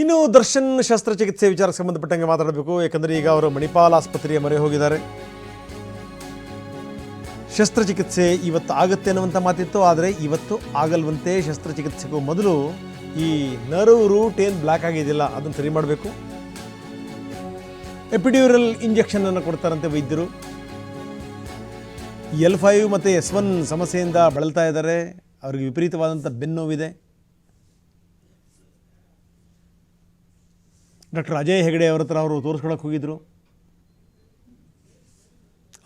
ಇನ್ನು ದರ್ಶನ್ ಶಸ್ತ್ರಚಿಕಿತ್ಸೆ ವಿಚಾರಕ್ಕೆ ಸಂಬಂಧಪಟ್ಟಂಗೆ ಮಾತಾಡಬೇಕು. ಯಾಕಂದರೆ ಈಗ ಅವರು ಮಣಿಪಾಲ್ ಆಸ್ಪತ್ರೆಯ ಮೊರೆ ಹೋಗಿದ್ದಾರೆ. ಶಸ್ತ್ರಚಿಕಿತ್ಸೆ ಇವತ್ತು ಆಗುತ್ತೆ ಅನ್ನುವಂಥ ಮಾತಿತ್ತು, ಆದರೆ ಇವತ್ತು ಆಗಲ್ವಂತೆ. ಶಸ್ತ್ರಚಿಕಿತ್ಸೆಗೂ ಮೊದಲು ಈ ನರ್ವ್ ರೂಟ್ ಏನು ಬ್ಲ್ಯಾಕ್ ಆಗಿದೆಯಲ್ಲ ಅದನ್ನು ಸರಿ ಮಾಡಬೇಕು. ಎಪಿಡ್ಯೂರಲ್ ಇಂಜೆಕ್ಷನನ್ನು ಕೊಡ್ತಾರಂತೆ ವೈದ್ಯರು. L5 ಮತ್ತು S1 ಸಮಸ್ಯೆಯಿಂದ ಬಳಲ್ತಾ ಇದ್ದಾರೆ. ಅವರಿಗೆ ವಿಪರೀತವಾದಂಥ ಬೆನ್ನೋವಿದೆ. ಡಾಕ್ಟರ್ ಅಜಯ್ ಹೆಗಡೆ ಅವರ ಹತ್ರ ಅವರು ತೋರಿಸ್ಕೊಳಕ್ಕೆ ಹೋಗಿದ್ದರು.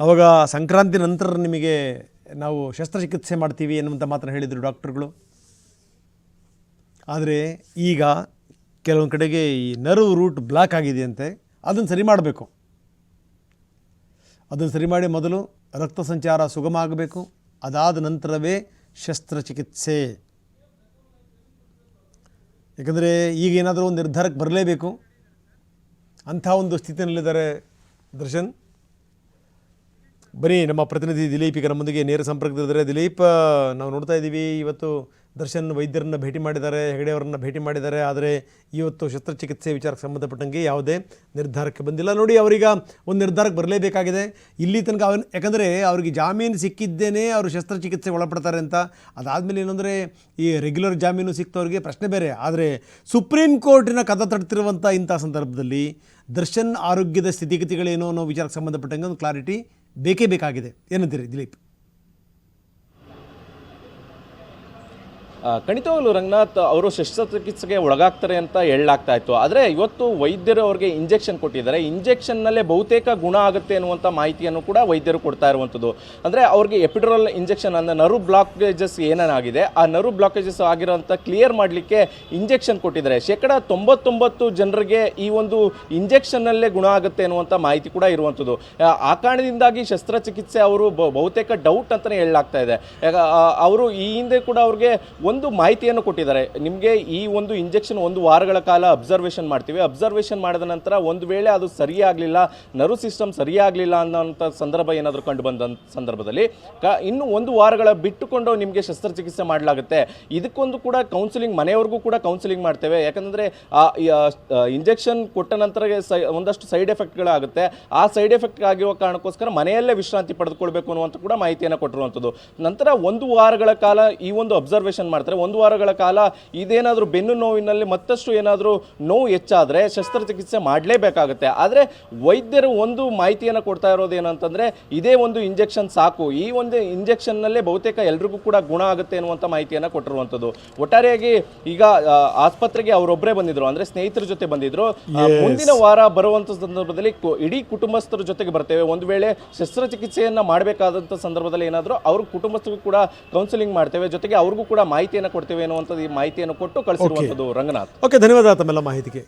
ಆವಾಗ ಸಂಕ್ರಾಂತಿ ನಂತರ ನಿಮಗೆ ನಾವು ಶಸ್ತ್ರಚಿಕಿತ್ಸೆ ಮಾಡ್ತೀವಿ ಎನ್ನುವಂಥ ಮಾತನ್ನು ಹೇಳಿದರು ಡಾಕ್ಟರ್ಗಳು. ಆದರೆ ಈಗ ಕೆಲವೊಂದು ಕಡೆಗೆ ಈ ನರ್ವ್ ರೂಟ್ ಬ್ಲಾಕ್ ಆಗಿದೆಯಂತೆ, ಅದನ್ನು ಸರಿ ಮಾಡಬೇಕು. ಅದನ್ನು ಸರಿ ಮಾಡಿ ಮೊದಲು ರಕ್ತ ಸಂಚಾರ ಸುಗಮ ಆಗಬೇಕು. ಅದಾದ ನಂತರವೇ ಶಸ್ತ್ರಚಿಕಿತ್ಸೆ. ಯಾಕಂದರೆ ಈಗ ಏನಾದರೂ ಒಂದು ನಿರ್ಧಾರಕ್ಕೆ ಬರಲೇಬೇಕು. ಅಂಥ ಒಂದು ಸ್ಥಿತಿಯಲ್ಲಿದ್ದಾರೆ ದರ್ಶನ್. ಬನ್ನಿ, ನಮ್ಮ ಪ್ರತಿನಿಧಿ ದಿಲೀಪ್ ಈಗ ನಮ್ಮೊಂದಿಗೆ ನೇರ ಸಂಪರ್ಕದಲ್ಲಿದ್ದಾರೆ. ದಿಲೀಪ್, ನಾವು ನೋಡ್ತಾ ಇದ್ದೀವಿ ಇವತ್ತು ದರ್ಶನ್ ವೈದ್ಯರನ್ನು ಭೇಟಿ ಮಾಡಿದ್ದಾರೆ, ಹೆಗಡೆ ಅವರನ್ನು ಭೇಟಿ ಮಾಡಿದ್ದಾರೆ. ಆದರೆ ಇವತ್ತು ಶಸ್ತ್ರಚಿಕಿತ್ಸೆ ವಿಚಾರಕ್ಕೆ ಸಂಬಂಧಪಟ್ಟಂಗೆ ಯಾವುದೇ ನಿರ್ಧಾರಕ್ಕೆ ಬಂದಿಲ್ಲ. ನೋಡಿ, ಅವರೀಗ ಒಂದು ನಿರ್ಧಾರಕ್ಕೆ ಬರಲೇಬೇಕಾಗಿದೆ. ಇಲ್ಲಿ ತನಕ ಯಾಕಂದರೆ ಅವರಿಗೆ ಜಾಮೀನು ಸಿಕ್ಕಿದ್ದೇನೆ ಅವರು ಶಸ್ತ್ರಚಿಕಿತ್ಸೆ ಒಳಪಡ್ತಾರೆ ಅಂತ. ಅದಾದಮೇಲೆ ಏನಂದರೆ ಈ ರೆಗ್ಯುಲರ್ ಜಾಮೀನು ಸಿಕ್ತವ್ರಿಗೆ ಪ್ರಶ್ನೆ ಬೇರೆ. ಆದರೆ ಸುಪ್ರೀಂ ಕೋರ್ಟಿನ ಕದ ತಡ್ತಿರುವಂಥ ಇಂಥ ಸಂದರ್ಭದಲ್ಲಿ ದರ್ಶನ್ ಆರೋಗ್ಯದ ಸ್ಥಿತಿಗತಿಗಳೇನೋ ಅನ್ನೋ ವಿಚಾರಕ್ಕೆ ಸಂಬಂಧಪಟ್ಟಂಗೆ ಒಂದು ಕ್ಲಾರಿಟಿ ಬೇಕೇ ಬೇಕಾಗಿದೆ. ಏನಂತೀರಿ ದಿಲೀಪ್? ಖಂಡಿತವಾಗ್ಲೂ ರಂಗನಾಥ್ ಅವರು ಶಸ್ತ್ರಚಿಕಿತ್ಸೆಗೆ ಒಳಗಾಗ್ತಾರೆ ಅಂತ ಹೇಳಲಾಗ್ತಾ ಇತ್ತು. ಆದರೆ ಇವತ್ತು ವೈದ್ಯರು ಅವರಿಗೆ ಇಂಜೆಕ್ಷನ್ ಕೊಟ್ಟಿದ್ದಾರೆ. ಇಂಜೆಕ್ಷನ್ನಲ್ಲೇ ಬಹುತೇಕ ಗುಣ ಆಗುತ್ತೆ ಅನ್ನುವಂಥ ಮಾಹಿತಿಯನ್ನು ಕೂಡ ವೈದ್ಯರು ಕೊಡ್ತಾ ಇರುವಂಥದ್ದು. ಅಂದರೆ ಅವ್ರಿಗೆ ಎಪಿಡ್ಯೂರಲ್ ಇಂಜೆಕ್ಷನ್ ಅಂದರೆ ನರ್ವ್ ಬ್ಲಾಕೇಜಸ್ ಏನೇನಾಗಿದೆ ಆ ನರ್ವ್ ಬ್ಲಾಕೇಜಸ್ ಆಗಿರೋಂಥ ಕ್ಲಿಯರ್ ಮಾಡಲಿಕ್ಕೆ ಇಂಜೆಕ್ಷನ್ ಕೊಟ್ಟಿದ್ದಾರೆ. 99% ಜನರಿಗೆ ಈ ಒಂದು ಇಂಜೆಕ್ಷನ್ನಲ್ಲೇ ಗುಣ ಆಗುತ್ತೆ ಅನ್ನುವಂಥ ಮಾಹಿತಿ ಕೂಡ ಇರುವಂಥದ್ದು. ಆ ಕಾರಣದಿಂದಾಗಿ ಶಸ್ತ್ರಚಿಕಿತ್ಸೆ ಅವರು ಬಹುತೇಕ ಡೌಟ್ ಅಂತಲೇ ಹೇಳಲಾಗ್ತಾ ಇದೆ. ಅವರು ಈ ಹಿಂದೆ ಕೂಡ ಅವ್ರಿಗೆ ಒಂದು ಮಾಹಿತಿಯನ್ನು ಕೊಟ್ಟಿದ್ದಾರೆ. ನಿಮಗೆ ಈ ಒಂದು ಇಂಜೆಕ್ಷನ್ 1 ವಾರಗಳ ಕಾಲ ಅಬ್ಸರ್ವೇಷನ್ ಮಾಡ್ತೀವಿ. ಅಬ್ಸರ್ವೇಷನ್ ಮಾಡಿದ ನಂತರ ಒಂದು ವೇಳೆ ಅದು ಸರಿಯಾಗಲಿಲ್ಲ, ನರ್ವ್ ಸಿಸ್ಟಮ್ ಸರಿಯಾಗಲಿಲ್ಲ ಅನ್ನೋಂಥ ಸಂದರ್ಭ ಏನಾದರೂ ಕಂಡು ಬಂದ ಸಂದರ್ಭದಲ್ಲಿ ಇನ್ನು 1 ವಾರಗಳ ಬಿಟ್ಟುಕೊಂಡು ನಿಮಗೆ ಶಸ್ತ್ರಚಿಕಿತ್ಸೆ ಮಾಡಲಾಗುತ್ತೆ. ಇದಕ್ಕೊಂದು ಕೂಡ ಕೌನ್ಸಿಲಿಂಗ್, ಮನೆಯವ್ರಿಗೂ ಕೂಡ ಕೌನ್ಸಿಲಿಂಗ್ ಮಾಡ್ತೇವೆ. ಯಾಕಂದರೆ ಇಂಜೆಕ್ಷನ್ ಕೊಟ್ಟ ನಂತರ ಒಂದಷ್ಟು ಸೈಡ್ ಎಫೆಕ್ಟ್ಗಳಾಗುತ್ತೆ. ಆ ಸೈಡ್ ಎಫೆಕ್ಟ್ ಆಗಿರುವ ಕಾರಣಕ್ಕೋಸ್ಕರ ಮನೆಯಲ್ಲೇ ವಿಶ್ರಾಂತಿ ಪಡೆದುಕೊಳ್ಬೇಕು ಅನ್ನುವಂಥ ಕೂಡ ಮಾಹಿತಿಯನ್ನು ಕೊಟ್ಟಿರುವಂಥದ್ದು. ನಂತರ 1 ವಾರಗಳ ಕಾಲ ಈ ಒಂದು ಅಬ್ಸರ್ವೇಷನ್ ಮಾಡ್ತಾರೆ. 1 ವಾರಗಳ ಕಾಲ ಇದೇನಾದರೂ ಬೆನ್ನು ನೋವಿನಲ್ಲಿ ಮತ್ತಷ್ಟು ಏನಾದರೂ ನೋವು ಹೆಚ್ಚಾದರೆ ಶಸ್ತ್ರಚಿಕಿತ್ಸೆ ಮಾಡಲೇಬೇಕಾಗುತ್ತೆ. ಆದರೆ ವೈದ್ಯರು ಒಂದು ಮಾಹಿತಿಯನ್ನು ಕೊಡ್ತಾ ಇರೋದು ಏನಂತಂದರೆ ಇದೇ ಒಂದು ಇಂಜೆಕ್ಷನ್ ಸಾಕು, ಈ ಒಂದು ಇಂಜೆಕ್ಷನ್ನಲ್ಲೇ ಬಹುತೇಕ ಎಲ್ರಿಗೂ ಕೂಡ ಗುಣ ಆಗುತ್ತೆ ಅನ್ನುವಂಥ ಮಾಹಿತಿಯನ್ನು ಕೊಟ್ಟಿರುವಂಥದ್ದು. ಒಟ್ಟಾರೆಯಾಗಿ ಈಗ ಆಸ್ಪತ್ರೆಗೆ ಅವರೊಬ್ಬರೇ ಬಂದಿದ್ರು, ಅಂದರೆ ಸ್ನೇಹಿತರ ಜೊತೆ ಬಂದಿದ್ರು. ಮುಂದಿನ ವಾರ ಬರುವಂಥ ಸಂದರ್ಭದಲ್ಲಿ ಇಡೀ ಕುಟುಂಬಸ್ಥರ ಜೊತೆಗೆ ಬರ್ತೇವೆ. ಒಂದು ವೇಳೆ ಶಸ್ತ್ರಚಿಕಿತ್ಸೆಯನ್ನು ಮಾಡಬೇಕಾದಂಥ ಸಂದರ್ಭದಲ್ಲಿ ಏನಾದರೂ ಅವ್ರ ಕುಟುಂಬಸ್ಥರಿಗೂ ಕೂಡ ಕೌನ್ಸಿಲಿಂಗ್ ಮಾಡ್ತೇವೆ, ಜೊತೆಗೆ ಅವ್ರಿಗೂ ಕೂಡ ಮಾಹಿತಿಯನ್ನು ಕೊಡ್ತೇವೆ ಅನ್ನುವಂಥದ್ದು ಈ ಮಾಹಿತಿಯನ್ನು ಕೊಟ್ಟು ಕಳಿಸಿರುವಂಥದ್ದು ರಂಗನಾಥ್. ಓಕೆ, ಧನ್ಯವಾದ ತಮ್ಮೆಲ್ಲ ಮಾಹಿತಿಗೆ.